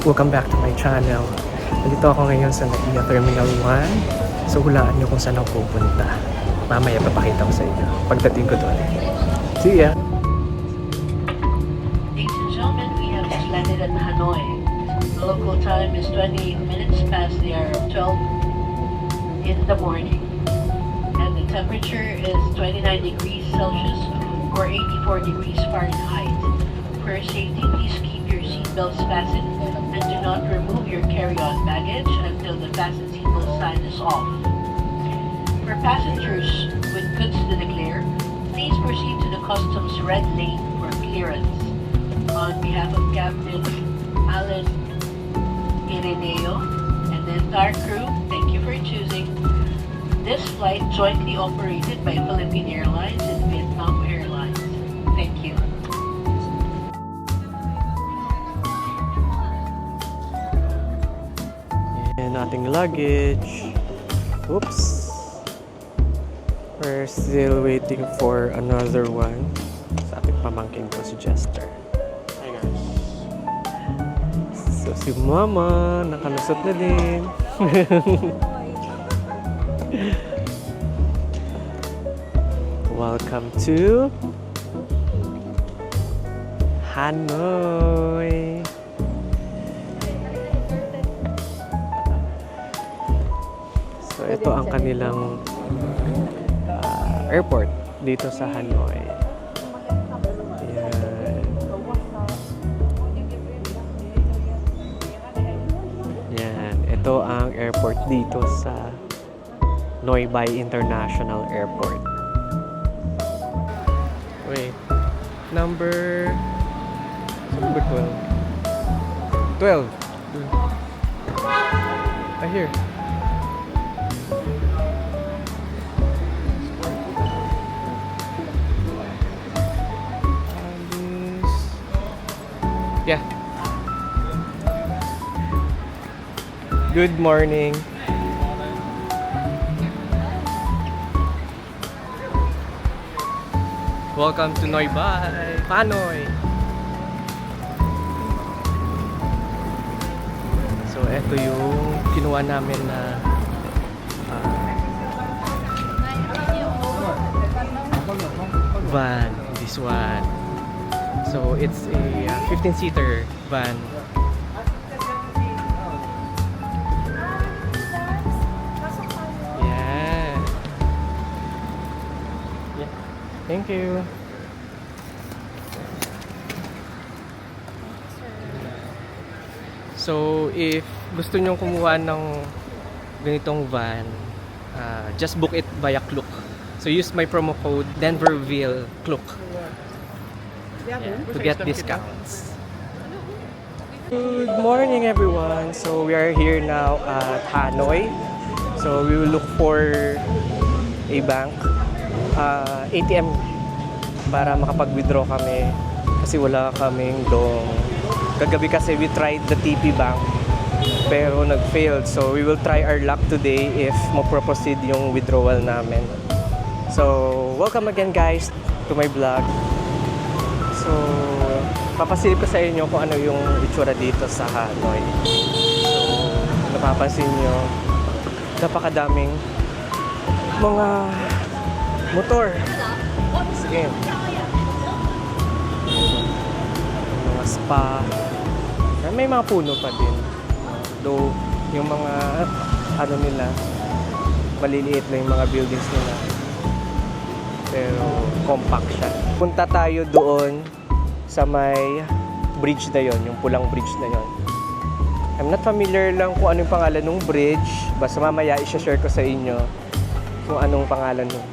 Welcome back to my channel. Nandito ako ngayon sa NAIA Terminal 1. So hulaan nyo kung saan ako pupunta. Mamaya papakita ko sa inyo pagdating ko doon. See ya! Ladies and gentlemen, we have just landed at Hanoi. The local time is 28 minutes past the hour of 12 in the morning. And the temperature is 29 degrees Celsius or 84 degrees Fahrenheit. For safety, please keep your seatbelts fastened and do not remove your carry-on baggage until the fasten seatbelt sign is off. For passengers with goods to declare, please proceed to the customs red lane for clearance. On behalf of Captain Alan Ireneo and the entire crew, thank you for choosing this flight jointly operated by Philippine Airlines and Vietnam Airlines. Thank you. And ating luggage. Oops. We're still waiting for another one. Sa ating pamangkin ko si Jester. Hi guys. So si Mama nakalusot na din. Welcome to Hanoi. So ito ang kanilang airport dito sa Hanoi. Yan. Yan. Ito ang airport dito sa Noi Bai International Airport. Wait. Number 12. 12. Ah, here. Yeah. Good morning. Welcome to Noi Bai, Hanoi. So, ito yung kinuha namin na van. This one. So, it's a 15-seater van. Yeah. Yeah. Thank you. So, if gusto nyong kumuha ng ganitong van, just book it via Klook. So, use my promo code Denverville Klook. Yeah, to get discounts. Good morning everyone. So we are here now at Hanoi. So we will look for a bank, ATM para makapag-withdraw kami kasi wala kaming dong. Kagabi kasi we tried the TP Bank pero nag-failed. So we will try our luck today if mo-proceed yung withdrawal namin. So welcome again guys to my vlog. So, papasilip ko sa inyo kung ano yung itsura dito sa Hanoi. So, napapansin nyo, napakadaming mga motor. Sige. Mga spa. May mga puno pa din. Though, yung mga, ano nila, maliliit na yung mga buildings nila. Pero, compact siya. Punta tayo doon sa may bridge na yon, yung pulang bridge na yon. I'm not familiar lang kung anong pangalan ng bridge. Basta mamaya i-share ko sa inyo kung anong pangalan ng